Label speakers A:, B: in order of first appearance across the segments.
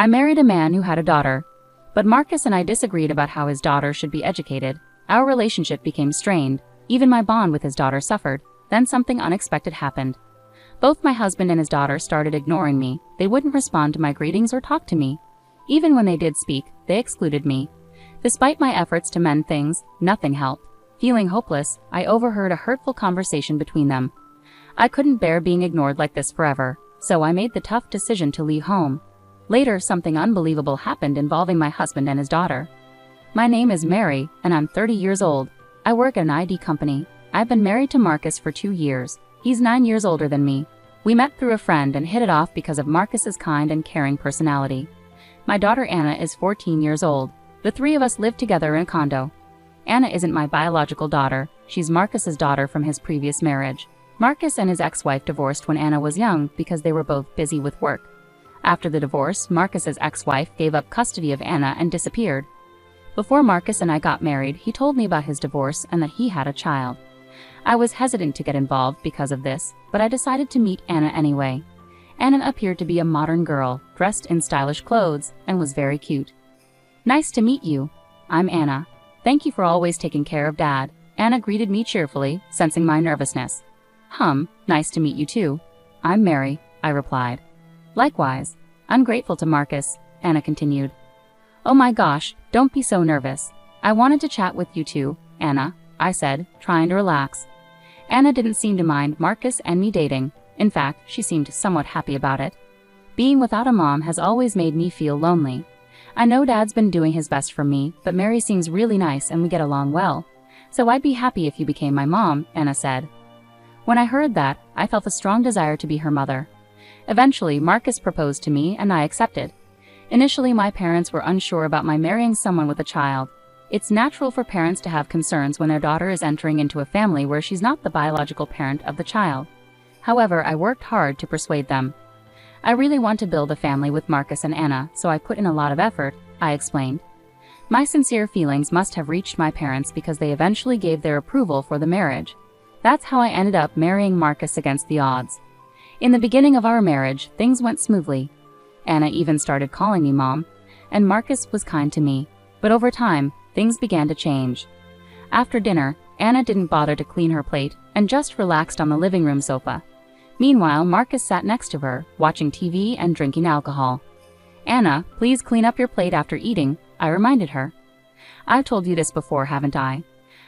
A: I married a man who had a daughter, but Marcus and I disagreed about how his daughter should be educated. Our relationship became strained. Even my bond with his daughter suffered. Then something unexpected happened. Both my husband and his daughter started ignoring me. They wouldn't respond to my greetings or talk to me. Even when they did speak, they excluded me. Despite my efforts to mend things, nothing helped. Feeling hopeless, I overheard a hurtful conversation between them. I couldn't bear being ignored like this forever, so I made the tough decision to leave home. Later, something unbelievable happened involving my husband and his daughter. My name is Mary, and I'm 30 years old. I work at an ID company. I've been married to Marcus for 2 years. He's 9 years older than me. We met through a friend and hit it off because of Marcus's kind and caring personality. My daughter Anna is 14 years old. The three of us live together in a condo. Anna isn't my biological daughter. She's Marcus's daughter from his previous marriage. Marcus and his ex-wife divorced when Anna was young because they were both busy with work. After the divorce, Marcus's ex-wife gave up custody of Anna and disappeared. Before Marcus and I got married, he told me about his divorce and that he had a child. I was hesitant to get involved because of this, but I decided to meet Anna anyway. Anna appeared to be a modern girl, dressed in stylish clothes, and was very cute. Nice to meet you. I'm Anna. Thank you for always taking care of Dad. Anna greeted me cheerfully, sensing my nervousness. Nice to meet you too. I'm Mary, I replied. Likewise. I'm grateful to Marcus, Anna continued. Oh my gosh, don't be so nervous. I wanted to chat with you too, Anna, I said, trying to relax. Anna didn't seem to mind Marcus and me dating. In fact, she seemed somewhat happy about it. Being without a mom has always made me feel lonely. I know Dad's been doing his best for me, but Mary seems really nice and we get along well. So I'd be happy if you became my mom, Anna said. When I heard that, I felt a strong desire to be her mother. Eventually, Marcus proposed to me and I accepted. Initially, my parents were unsure about my marrying someone with a child. It's natural for parents to have concerns when their daughter is entering into a family where she's not the biological parent of the child. However, I worked hard to persuade them. I really want to build a family with Marcus and Anna, so I put in a lot of effort, I explained. My sincere feelings must have reached my parents because they eventually gave their approval for the marriage. That's how I ended up marrying Marcus against the odds. In the beginning of our marriage, things went smoothly. Anna even started calling me Mom, and Marcus was kind to me. But over time, things began to change. After dinner, Anna didn't bother to clean her plate and just relaxed on the living room sofa. Meanwhile, Marcus sat next to her, watching TV and drinking alcohol. Anna, please clean up your plate after eating, I reminded her. I've told you this before, haven't I?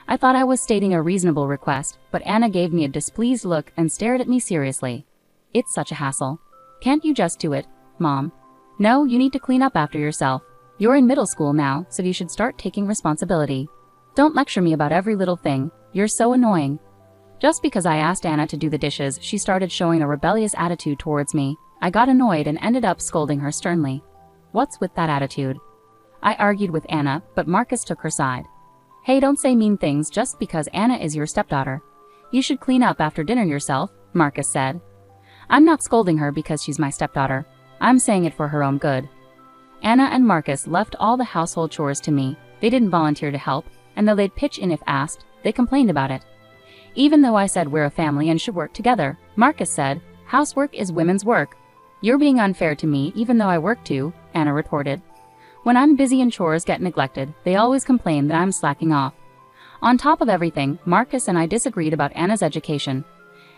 A: I thought I was stating a reasonable request, but Anna gave me a displeased look and stared at me seriously. It's such a hassle. Can't you just do it, Mom? No, you need to clean up after yourself. You're in middle school now, so you should start taking responsibility. Don't lecture me about every little thing. You're so annoying. Just because I asked Anna to do the dishes, she started showing a rebellious attitude towards me. I got annoyed and ended up scolding her sternly. What's with that attitude? I argued with Anna, but Marcus took her side. Hey, don't say mean things just because Anna is your stepdaughter. You should clean up after dinner yourself, Marcus said. I'm not scolding her because she's my stepdaughter. I'm saying it for her own good. Anna and Marcus left all the household chores to me. They didn't volunteer to help, and though they'd pitch in if asked, they complained about it. Even though I said we're a family and should work together, Marcus said, housework is women's work. You're being unfair to me even though I work too, Anna retorted. When I'm busy and chores get neglected, they always complain that I'm slacking off. On top of everything, Marcus and I disagreed about Anna's education.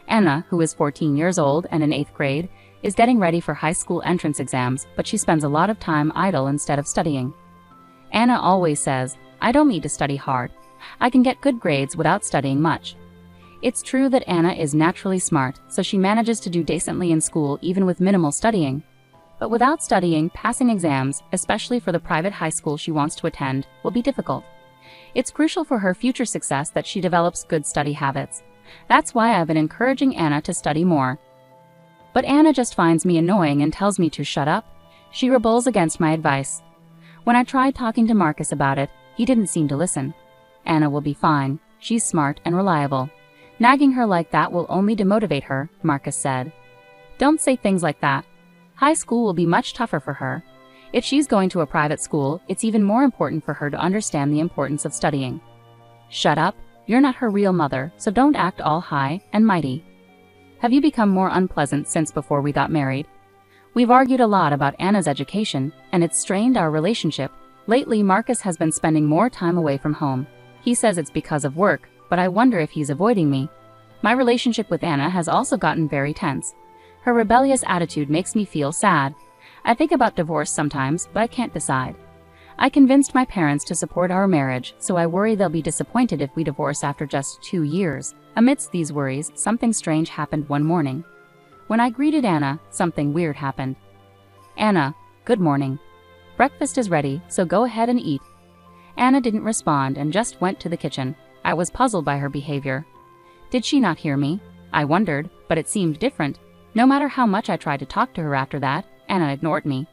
A: Anna, who is 14 years old and in 8th grade, is getting ready for high school entrance exams, but she spends a lot of time idle instead of studying. Anna always says, I don't need to study hard. I can get good grades without studying much. It's true that Anna is naturally smart, so she manages to do decently in school even with minimal studying. But without studying, passing exams, especially for the private high school she wants to attend, will be difficult. It's crucial for her future success that she develops good study habits. That's why I've been encouraging Anna to study more. But Anna just finds me annoying and tells me to shut up. She rebels against my advice. When I tried talking to Marcus about it, he didn't seem to listen. Anna will be fine. She's smart and reliable. Nagging her like that will only demotivate her, Marcus said. Don't say things like that. High school will be much tougher for her. If she's going to a private school, it's even more important for her to understand the importance of studying. Shut up. You're not her real mother, so don't act all high and mighty. Have you become more unpleasant since before we got married? We've argued a lot about Anna's education, and it's strained our relationship. Lately, Marcus has been spending more time away from home. He says it's because of work, but I wonder if he's avoiding me. My relationship with Anna has also gotten very tense. Her rebellious attitude makes me feel sad. I think about divorce sometimes, but I can't decide. I convinced my parents to support our marriage, so I worry they'll be disappointed if we divorce after just 2 years. Amidst these worries, something strange happened one morning. When I greeted Anna, something weird happened. "Anna, good morning. Breakfast is ready, so go ahead and eat." Anna didn't respond and just went to the kitchen. I was puzzled by her behavior. Did she not hear me? I wondered, but it seemed different. No matter how much I tried to talk to her after that, Anna ignored me.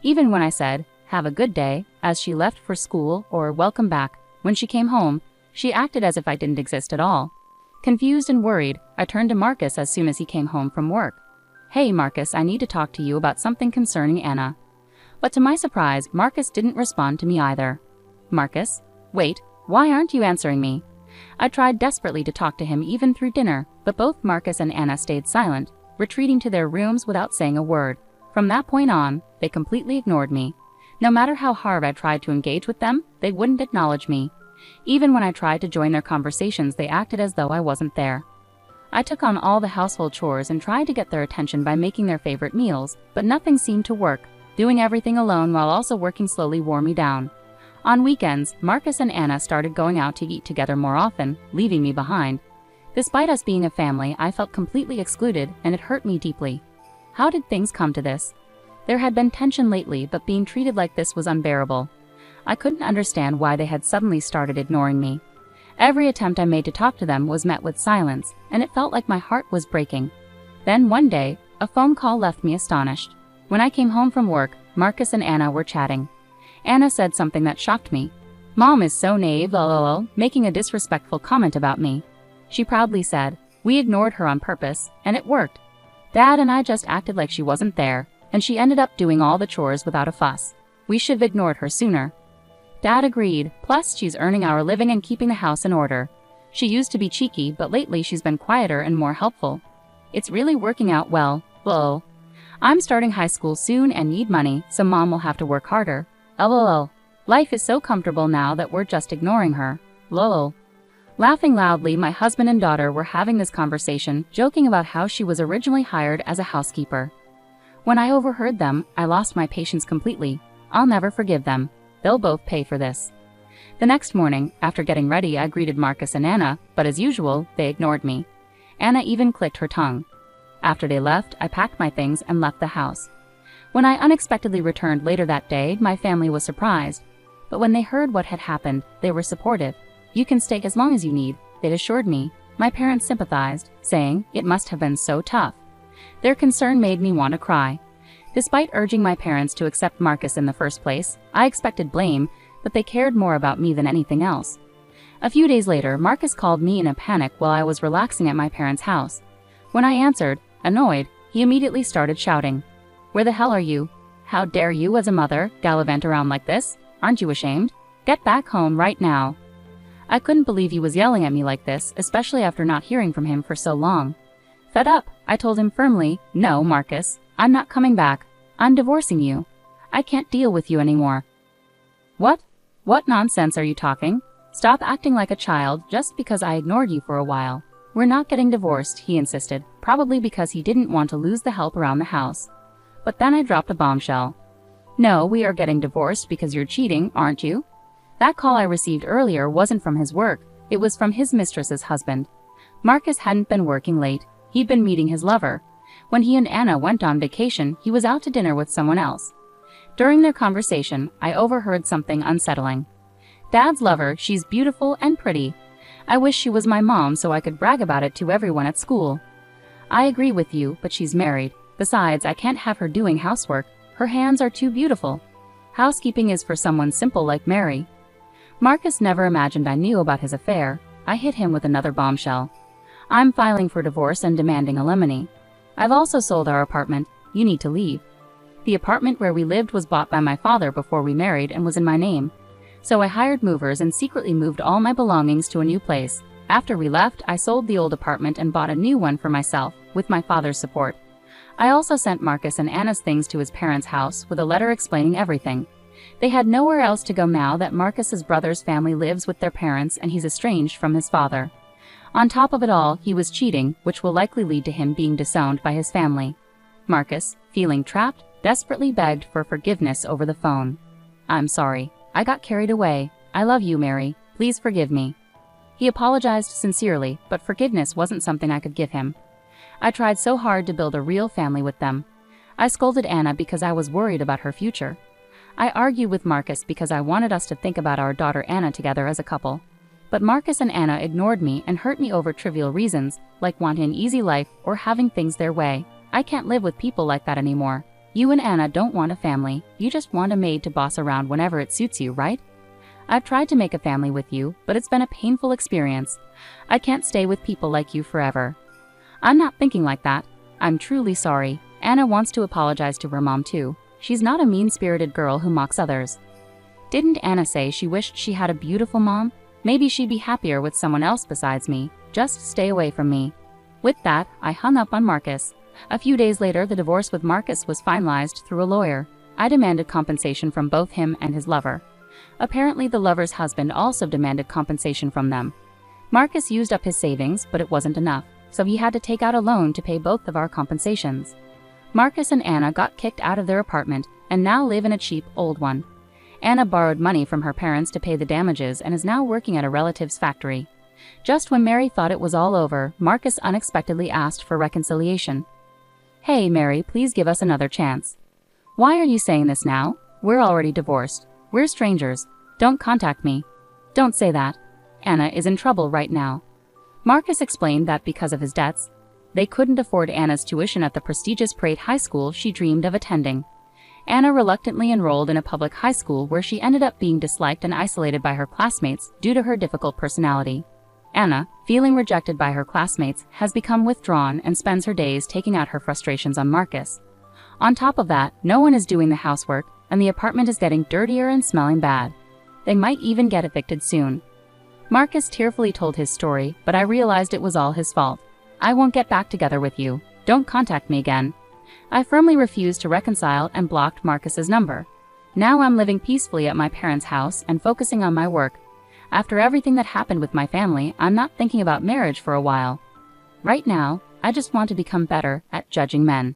A: Even when I said, "Have a good day," as she left for school, or "Welcome back," when she came home, she acted as if I didn't exist at all. Confused and worried, I turned to Marcus as soon as he came home from work. "Hey Marcus, I need to talk to you about something concerning Anna." But to my surprise, Marcus didn't respond to me either. "Marcus? Wait, why aren't you answering me?" I tried desperately to talk to him even through dinner, but both Marcus and Anna stayed silent, retreating to their rooms without saying a word. From that point on, they completely ignored me. No matter how hard I tried to engage with them, they wouldn't acknowledge me. Even when I tried to join their conversations, they acted as though I wasn't there. I took on all the household chores and tried to get their attention by making their favorite meals, but nothing seemed to work. Doing everything alone while also working slowly wore me down. On weekends, Marcus and Anna started going out to eat together more often, leaving me behind. Despite us being a family, I felt completely excluded, and it hurt me deeply. How did things come to this? There had been tension lately, but being treated like this was unbearable. I couldn't understand why they had suddenly started ignoring me. Every attempt I made to talk to them was met with silence, and it felt like my heart was breaking. Then one day, a phone call left me astonished. When I came home from work, Marcus and Anna were chatting. Anna said something that shocked me. "Mom is so naive, lol," making a disrespectful comment about me. She proudly said, "We ignored her on purpose, and it worked. Dad and I just acted like she wasn't there, and she ended up doing all the chores without a fuss. We should have ignored her sooner." Dad agreed, plus she's earning our living and keeping the house in order. She used to be cheeky, but lately she's been quieter and more helpful. It's really working out well, lol. I'm starting high school soon and need money, so Mom will have to work harder. LOL. Life is so comfortable now that we're just ignoring her. LOL. Laughing loudly, my husband and daughter were having this conversation, joking about how she was originally hired as a housekeeper. When I overheard them, I lost my patience completely. I'll never forgive them. They'll both pay for this. The next morning, after getting ready, I greeted Marcus and Anna, but as usual, they ignored me. Anna even clicked her tongue. After they left, I packed my things and left the house. When I unexpectedly returned later that day, my family was surprised. But when they heard what had happened, they were supportive. "You can stay as long as you need," they assured me. My parents sympathized, saying, "It must have been so tough." Their concern made me want to cry. Despite urging my parents to accept Marcus in the first place, I expected blame, but they cared more about me than anything else. A few days later, Marcus called me in a panic while I was relaxing at my parents' house. When I answered, annoyed, he immediately started shouting, "Where the hell are you? How dare you, as a mother, gallivant around like this? Aren't you ashamed? Get back home right now." I couldn't believe he was yelling at me like this, especially after not hearing from him for so long. Fed up, I told him firmly, "No, Marcus, I'm not coming back. I'm divorcing you. I can't deal with you anymore." "What? What nonsense are you talking? Stop acting like a child just because I ignored you for a while. We're not getting divorced," he insisted, probably because he didn't want to lose the help around the house. But then I dropped a bombshell. "No, we are getting divorced because you're cheating, aren't you?" That call I received earlier wasn't from his work, it was from his mistress's husband. Marcus hadn't been working late, he'd been meeting his lover. When he and Anna went on vacation, he was out to dinner with someone else. During their conversation, I overheard something unsettling. "Dad's lover, she's beautiful and pretty. I wish she was my mom so I could brag about it to everyone at school." "I agree with you, but she's married. Besides, I can't have her doing housework. Her hands are too beautiful. Housekeeping is for someone simple like Mary." Marcus never imagined I knew about his affair. I hit him with another bombshell. "I'm filing for divorce and demanding alimony. I've also sold our apartment. You need to leave." The apartment where we lived was bought by my father before we married and was in my name. So I hired movers and secretly moved all my belongings to a new place. After we left, I sold the old apartment and bought a new one for myself, with my father's support. I also sent Marcus and Anna's things to his parents' house with a letter explaining everything. They had nowhere else to go now that Marcus's brother's family lives with their parents and he's estranged from his father. On top of it all, he was cheating, which will likely lead to him being disowned by his family. Marcus, feeling trapped, desperately begged for forgiveness over the phone. "I'm sorry. I got carried away. I love you, Mary. Please forgive me." He apologized sincerely, but forgiveness wasn't something I could give him. I tried so hard to build a real family with them. I scolded Anna because I was worried about her future. I argued with Marcus because I wanted us to think about our daughter Anna together as a couple. But Marcus and Anna ignored me and hurt me over trivial reasons, like wanting an easy life or having things their way. I can't live with people like that anymore. You and Anna don't want a family, you just want a maid to boss around whenever it suits you, right? I've tried to make a family with you, but it's been a painful experience. I can't stay with people like you forever. I'm not thinking like that. I'm truly sorry. Anna wants to apologize to her mom too. She's not a mean-spirited girl who mocks others. Didn't Anna say she wished she had a beautiful mom? Maybe she'd be happier with someone else besides me. Just stay away from me. With that, I hung up on Marcus. A few days later, the divorce with Marcus was finalized through a lawyer. I demanded compensation from both him and his lover. Apparently, the lover's husband also demanded compensation from them. Marcus used up his savings, but it wasn't enough, so he had to take out a loan to pay both of our compensations. Marcus and Anna got kicked out of their apartment and now live in a cheap, old one. Anna borrowed money from her parents to pay the damages and is now working at a relative's factory. Just when Mary thought it was all over, Marcus unexpectedly asked for reconciliation. "Hey, Mary, please give us another chance." "Why are you saying this now? We're already divorced. We're strangers. Don't contact me." "Don't say that. Anna is in trouble right now." Marcus explained that because of his debts, they couldn't afford Anna's tuition at the prestigious Pratt High School she dreamed of attending. Anna reluctantly enrolled in a public high school where she ended up being disliked and isolated by her classmates due to her difficult personality. Anna, feeling rejected by her classmates, has become withdrawn and spends her days taking out her frustrations on Marcus. On top of that, no one is doing the housework, and the apartment is getting dirtier and smelling bad. They might even get evicted soon. Marcus tearfully told his story, but I realized it was all his fault. "I won't get back together with you. Don't contact me again." I firmly refused to reconcile and blocked Marcus's number. Now I'm living peacefully at my parents' house and focusing on my work. After everything that happened with my family, I'm not thinking about marriage for a while. Right now, I just want to become better at judging men.